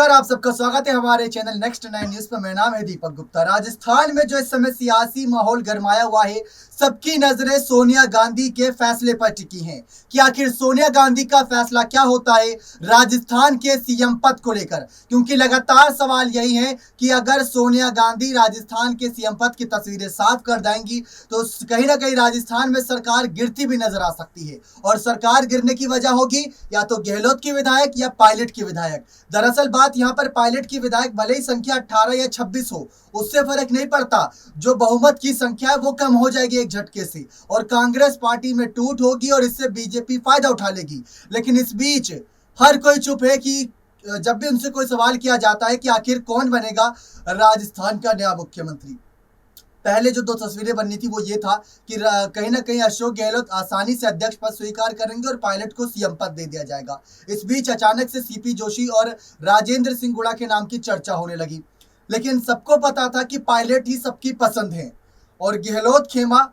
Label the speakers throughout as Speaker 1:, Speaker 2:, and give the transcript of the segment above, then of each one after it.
Speaker 1: नमस्कार, आप सबका स्वागत है हमारे चैनल नेक्स्ट 9 न्यूज पर। मेरा नाम है दीपक गुप्ता। राजस्थान में जो इस समय सियासी माहौल गरमाया हुआ है, सबकी नजरें सोनिया गांधी के फैसले पर टिकी हैं कि आखिर सोनिया गांधी का फैसला क्या होता है राजस्थान के सीएम पद को लेकर। क्योंकि लगातार सवाल यही है कि अगर सोनिया गांधी राजस्थान के सीएम पद की तस्वीरें साफ कर देंगी तो कहीं ना कहीं राजस्थान में सरकार गिरती भी नजर आ सकती है। और सरकार गिरने की वजह होगी या तो गहलोत की विधायक या पायलट की विधायक। दरअसल बात यहां पर पायलट की विधायक भले ही संख्या 18 या 26 हो, उससे फर्क नहीं पड़ता। जो बहुमत की संख्या है वो कम हो जाएगी एक झटके से और कांग्रेस पार्टी में टूट होगी और इससे बीजेपी फायदा उठा लेगी। लेकिन इस बीच हर कोई चुप है कि जब भी उनसे कोई सवाल किया जाता है कि आखिर कौन बनेगा राजस्थान का नया मुख्यमंत्री। पहले जो दो तस्वीरें बननी थी वो ये था कि कहीं ना कहीं अशोक गहलोत आसानी से अध्यक्ष पद स्वीकार करेंगे और पायलट को सीएम पद दे दिया जाएगा। इस बीच अचानक से सीपी जोशी और राजेंद्र सिंह गुड़ा के नाम की चर्चा होने लगी। लेकिन सबको पता था कि पायलट ही सबकी पसंद है और गहलोत खेमा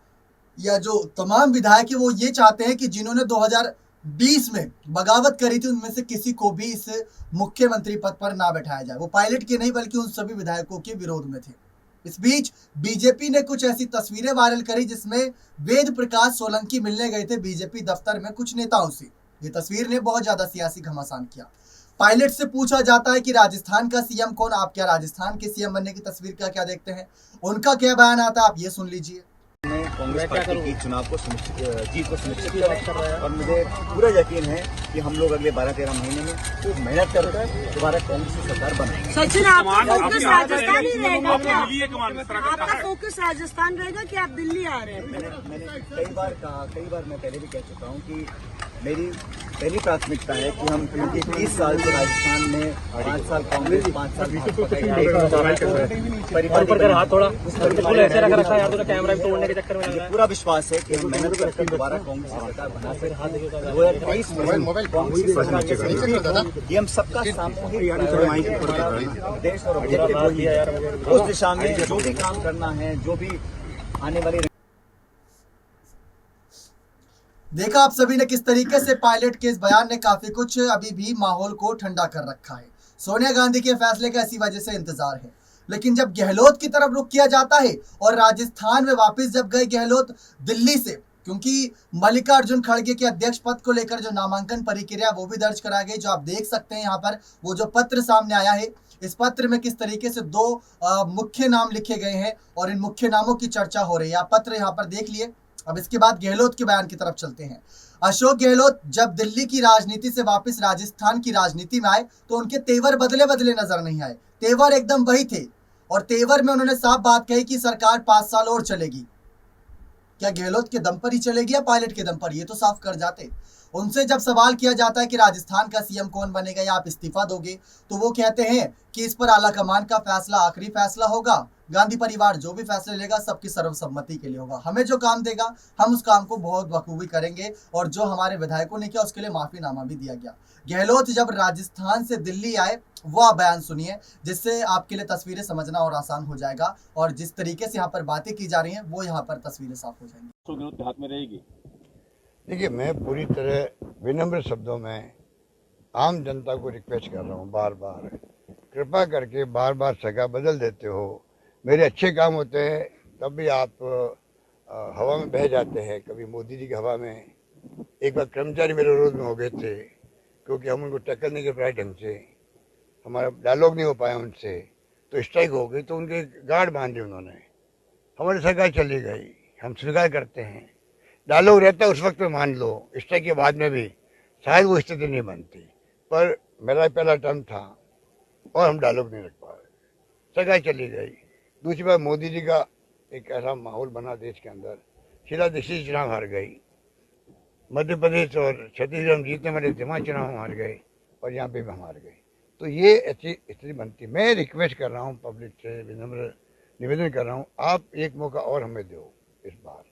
Speaker 1: या जो तमाम विधायक है वो ये चाहते हैं कि जिन्होंने 2020 में बगावत करी थी उनमें से किसी को भी इस मुख्यमंत्री पद पर ना बैठाया जाए। वो पायलट के नहीं बल्कि उन सभी विधायकों के विरोध में थे। इस बीच बीजेपी ने कुछ ऐसी तस्वीरें वायरल करी जिसमें वेद प्रकाश सोलंकी मिलने गए थे बीजेपी दफ्तर में कुछ नेताओं से। ये तस्वीर ने बहुत ज्यादा सियासी घमासान किया। पायलट से पूछा जाता है कि राजस्थान का सीएम कौन, आप क्या राजस्थान के सीएम बनने की तस्वीर क्या देखते हैं, उनका क्या बयान आता है आप ये सुन लीजिए।
Speaker 2: कांग्रेस पार्टी की चुनाव को जीत को सुनिश्चित करें और मुझे पूरा यकीन है कि हम लोग अगले 12-13 महीने में खूब मेहनत करके दोबारा कांग्रेस की सरकार बनाएंगे।
Speaker 3: सचिन, आपका फोकस राजस्थान ही रहेगा क्या? आपका फोकस राजस्थान रहेगा कि आप दिल्ली आ रहे हैं?
Speaker 2: मैंने कई बार कहा, कई बार मैं पहले भी कह चुका हूँ कि मेरी पहली प्राथमिकता है कि हम 30 साल से राजस्थान में 5 साल कांग्रेस 5 साल मुझे पूरा विश्वास है कि हम मेहनत करके दोबारा कांग्रेस की सरकार बना सकते। ये हम सबका सामूहिक देश और उस दिशा में जो भी काम करना है, जो भी आने वाली।
Speaker 1: देखा आप सभी ने किस तरीके से पायलट के इस बयान ने काफी कुछ अभी भी माहौल को ठंडा कर रखा है। सोनिया गांधी के फैसले का इसी वजह से इंतजार है। लेकिन जब गहलोत की तरफ रुख किया जाता है और राजस्थान में वापस जब गए गहलोत दिल्ली से, क्योंकि मल्लिकार्जुन खड़गे के अध्यक्ष पद को लेकर जो नामांकन प्रक्रिया वो भी दर्ज करा गई, जो आप देख सकते हैं यहाँ पर वो जो पत्र सामने आया है। इस पत्र में किस तरीके से दो मुख्य नाम लिखे गए हैं और इन मुख्य नामों की चर्चा हो रही है। आप पत्र यहाँ पर देख लिए। अब इसके बाद गहलोत के बयान की तरफ चलते हैं। अशोक गहलोत जब दिल्ली की राजनीति से वापस राजस्थान की राजनीति में आए तो उनके तेवर बदले बदले नजर नहीं आए। तेवर एकदम वही थे और तेवर में उन्होंने साफ बात कही कि सरकार 5 साल और चलेगी। क्या गहलोत के दम पर ही चलेगी या पायलट के दम पर, ये तो साफ कर जाते। उनसे जब सवाल किया जाता है कि राजस्थान का सीएम कौन बनेगा या आप इस्तीफा दोगे, तो वो कहते हैं कि इस पर आला कमान का फैसला आखिरी फैसला होगा। गांधी परिवार जो भी फैसले लेगा सबकी सर्वसम्मति के लिए होगा। हमें जो काम देगा हम उस काम को बहुत बखूबी करेंगे और जो हमारे विधायकों ने किया उसके लिए माफीनामा भी दिया गया। गहलोत जब राजस्थान से दिल्ली आए वो आप बयान सुनिए, जिससे आपके लिए तस्वीरें समझना और आसान हो जाएगा और जिस तरीके से यहाँ पर बातें की जा रही हैं वो यहाँ पर तस्वीरें साफ हो जाएंगी।
Speaker 4: हाथ में रहेगी।
Speaker 5: देखिए, मैं पूरी तरह विनम्र शब्दों में आम जनता को रिक्वेस्ट कर रहा हूँ, बार बार कृपा करके बार बार जगह बदल देते हो। मेरे अच्छे काम होते हैं तब भी आप हवा में बह जाते हैं। कभी मोदी जी की हवा में, एक बार कर्मचारी मेरे विरोध में हो गए थे क्योंकि हम उनको टक्कर नहीं कर पाए ढंग से, हमारा डायलॉग नहीं हो पाया उनसे, तो स्ट्राइक हो गई, तो उनके गार्ड बांधे उन्होंने। हमारी सरकार चली गई, हम स्वीकार करते हैं। डायलॉग रहता है उस वक्त में मान लो, स्ट्राइक के बाद में भी शायद वो स्थिति नहीं बनती, पर मेरा पहला टर्म था और हम डायलॉग नहीं रख पा रहे, सरकार चली गई। दूसरी बात, मोदी जी का एक ऐसा माहौल बना देश के अंदर, शीला दीक्षित चुनाव हार गई, मध्य प्रदेश और छत्तीसगढ़ हम जीतने वाले दिमाग चुनाव हार गए और यहाँ पे भी हम हार गए। तो ये ऐसी स्थिति बनती। मैं रिक्वेस्ट कर रहा हूँ, पब्लिक से विनम्र निवेदन कर रहा हूँ, आप एक मौका और हमें दो। इस बार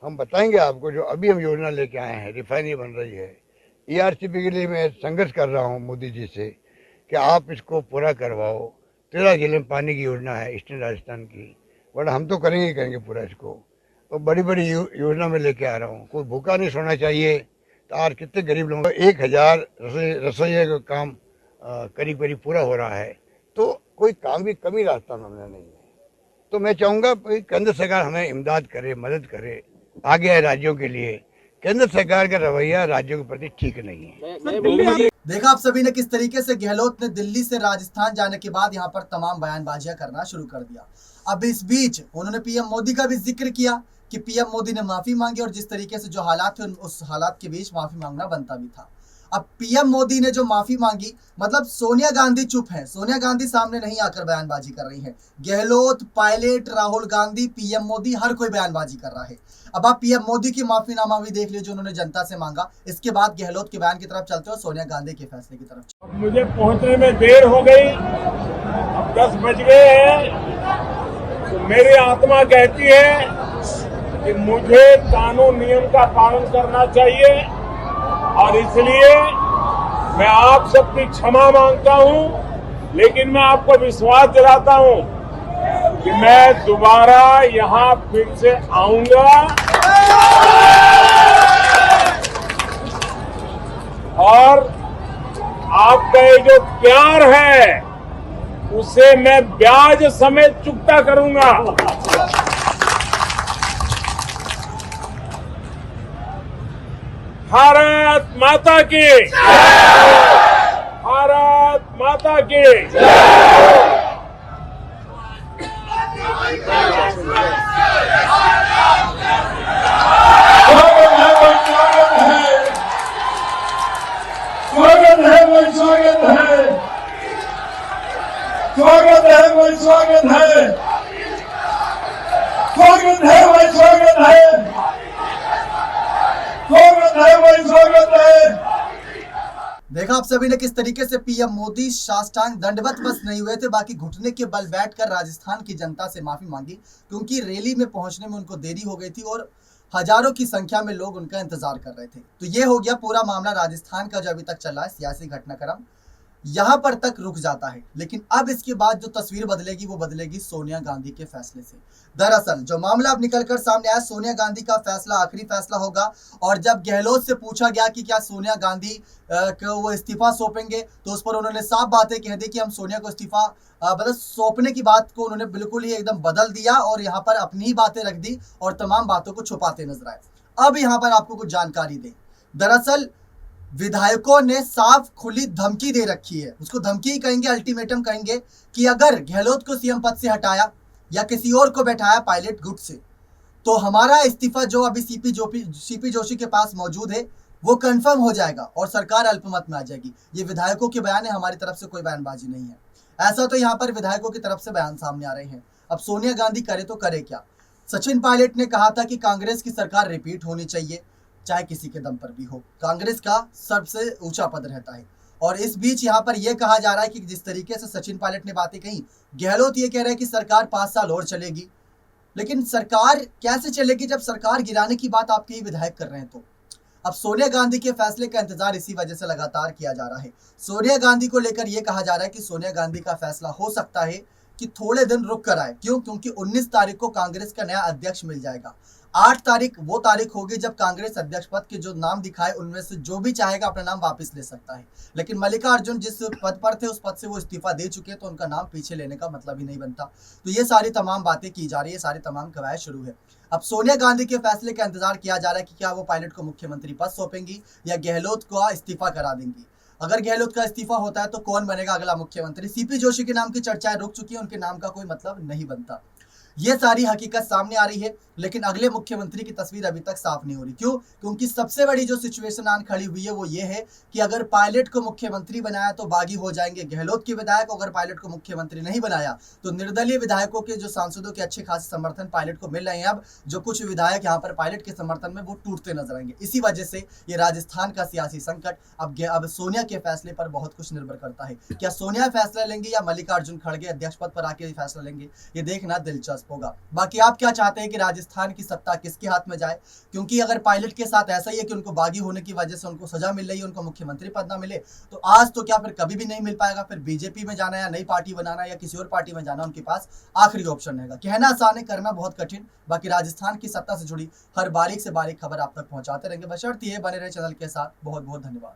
Speaker 5: हम बताएंगे आपको जो अभी हम योजना लेके आए हैं, रिफाइनरी बन रही है, ERCP के लिए मैं संघर्ष कर रहा हूँ मोदी जी से कि आप इसको पूरा करवाओ। 13 जिले में पानी की योजना है ईस्टर्न राजस्थान की, वरना हम तो करेंगे ही करेंगे पूरा इसको। तो बड़ी बड़ी योजना में लेके आ रहा हूँ। कोई भूखा नहीं सोना चाहिए। तो आज कितने गरीब लोगों को 1000 रसोई का काम करीब करीब पूरा हो रहा है, तो कोई काम की कमी रास्ता मामला नहीं है। तो मैं चाहूँगा केंद्र सरकार हमें इमदाद करे, मदद करे, आगे है राज्यों के लिए। केंद्र सरकार का रवैया राज्यों के प्रति ठीक नहीं है।
Speaker 1: देखा आप सभी ने किस तरीके से गहलोत ने दिल्ली से राजस्थान जाने के बाद यहाँ पर तमाम बयानबाजियां करना शुरू कर दिया। अब इस बीच उन्होंने पीएम मोदी का भी जिक्र किया कि पीएम मोदी ने माफी मांगी और जिस तरीके से जो हालात थे उस हालात के बीच माफी मांगना बनता भी था। अब पीएम मोदी ने जो माफी मांगी, मतलब सोनिया गांधी चुप है, सोनिया गांधी सामने नहीं आकर बयानबाजी कर रही है। गहलोत, पायलट, राहुल गांधी, पीएम मोदी, हर कोई बयानबाजी कर रहा है। अब आप पीएम मोदी की माफीनामा भी देख लीजिए जो उन्होंने जनता से मांगा। इसके बाद गहलोत के बयान की तरफ चलते हो, सोनिया गांधी के फैसले की तरफ।
Speaker 4: मुझे पहुंचने में देर हो गई, अब 10 बज गए हैं, तो मेरी आत्मा कहती है कि मुझे कानून नियम का पालन करना चाहिए और इसलिए मैं आप सबकी क्षमा मांगता हूं। लेकिन मैं आपको विश्वास दिलाता हूं कि मैं दोबारा यहां फिर से आऊंगा और आपका ये जो प्यार है उसे मैं ब्याज समेत चुकता करूंगा। भारत माता की, भारत माता की।
Speaker 6: स्वागत है भाई, स्वागत है, स्वागत है भाई, स्वागत है, स्वागत है भाई, स्वागत है, स्वागत है भाई, स्वागत है।
Speaker 1: देखा आप सभी ने किस तरीके से पीएम मोदी साष्टांग दंडवत बस नहीं हुए थे, बाकी घुटने के बल बैठकर राजस्थान की जनता से माफी मांगी, क्योंकि रैली में पहुंचने में उनको देरी हो गई थी और हजारों की संख्या में लोग उनका इंतजार कर रहे थे। तो ये हो गया पूरा मामला राजस्थान का जो अभी तक चल रहा है सियासी घटनाक्रम, यहाँ पर तक रुक जाता है। लेकिन अब इसके बाद जो तस्वीर बदलेगी वो बदलेगी सोनिया गांधी के फैसले से। दरअसल जो मामला अब निकलकर सामने आया, सोनिया गांधी का फैसला आखिरी फैसला होगा। और जब गहलोत से पूछा गया कि क्या सोनिया गांधी को वो इस्तीफा सौंपेंगे, तो उस पर उन्होंने साफ बातें कह दी कि हम सोनिया को इस्तीफा मतलब सौंपने की बात को उन्होंने बिल्कुल ही एकदम बदल दिया और यहाँ पर अपनी ही बातें रख दी और तमाम बातों को छुपाते नजर आए। अब यहाँ पर आपको कुछ जानकारी दें। दरअसल विधायकों ने साफ खुली धमकी दे रखी है, उसको धमकी ही कहेंगे, अल्टीमेटम कहेंगे, कि अगर गहलोत को सीएम पद से हटाया या किसी और को बैठाया पायलट गुट से, तो हमारा इस्तीफा जो अभी सीपी जोशी के पास मौजूद है वो कंफर्म हो जाएगा और सरकार अल्पमत में आ जाएगी। ये विधायकों के बयान है, हमारी तरफ से कोई बयानबाजी नहीं है। ऐसा तो यहाँ पर विधायकों की तरफ से बयान सामने आ रहे हैं। अब सोनिया गांधी करे तो करे क्या। सचिन पायलट ने कहा था कि कांग्रेस की सरकार रिपीट होनी चाहिए, चाहे किसी के दम पर भी हो, कांग्रेस का सबसे ऊंचा पद रहता है। और इस बीच यहाँ पर यह कहा जा रहा है कि जिस तरीके से सचिन पायलट ने बातें कही, गहलोत ये कह रहे हैं कि सरकार 5 साल और चलेगी। लेकिन सरकार कैसे चलेगी जब सरकार गिराने की बात आपके ही विधायक कर रहे हैं। तो अब सोनिया गांधी के फैसले का इंतजार इसी वजह से लगातार किया जा रहा है। सोनिया गांधी को लेकर यह कहा जा रहा है कि सोनिया गांधी का फैसला हो सकता है कि थोड़े दिन रुक कर आए। क्यों? क्योंकि 19 तारीख को कांग्रेस का नया अध्यक्ष मिल जाएगा। 8 तारीख वो तारीख होगी जब कांग्रेस अध्यक्ष पद के जो नाम दिखाए उनमें से जो भी चाहेगा अपना नाम वापस ले सकता है। लेकिन मल्लिकार्जुन जिस पद पर थे उस पद से वो इस्तीफा दे चुके हैं, तो उनका नाम पीछे लेने का मतलब ही नहीं बनता। तो ये सारी तमाम बातें की जा रही है, सारी तमाम कवायद शुरू है। अब सोनिया गांधी के फैसले का इंतजार किया जा रहा है कि क्या वो पायलट को मुख्यमंत्री पद सौंपेंगी या गहलोत को इस्तीफा करा देंगी। अगर गहलोत का इस्तीफा होता है तो कौन बनेगा अगला मुख्यमंत्री। सीपी जोशी के नाम की चर्चाएं रुक चुकी है, उनके नाम का कोई मतलब नहीं बनता। ये सारी हकीकत सामने आ रही है, लेकिन अगले मुख्यमंत्री की तस्वीर अभी तक साफ नहीं हो रही। क्यों? क्योंकि सबसे बड़ी जो सिचुएशन आन खड़ी हुई है वो ये है कि अगर पायलट को मुख्यमंत्री बनाया तो बागी हो जाएंगे गहलोत के विधायक। अगर पायलट को मुख्यमंत्री नहीं बनाया तो निर्दलीय विधायकों के जो सांसदों के अच्छे खासे समर्थन पायलट को मिल रहे हैं, अब जो कुछ विधायक यहाँ पर पायलट के समर्थन में वो टूटते नजर आएंगे। इसी वजह से ये राजस्थान का सियासी संकट अब सोनिया के फैसले पर बहुत कुछ निर्भर करता है। क्या सोनिया फैसला लेंगे या मल्लिकार्जुन खड़गे अध्यक्ष पद पर आके फैसला लेंगे, ये देखना दिलचस्प होगा। बाकी आप क्या चाहते हैं कि राजस्थान की सत्ता किसके हाथ में जाए? क्योंकि अगर पायलट के साथ ऐसा ही है कि उनको बागी होने की वजह से उनको सजा मिल रही है, उनको मुख्यमंत्री पद ना मिले, तो आज तो क्या फिर कभी भी नहीं मिल पाएगा। फिर बीजेपी में जाना या नई पार्टी बनाना या किसी और पार्टी में जाना उनके पास आखिरी ऑप्शन रहेगा। कहना आसान है, करना बहुत कठिन। बाकी राजस्थान की सत्ता से जुड़ी हर बारीक से बारीक खबर आप तक पहुंचाते रहेंगे। बशर्ते ये बने रहे चैनल के साथ। बहुत बहुत धन्यवाद।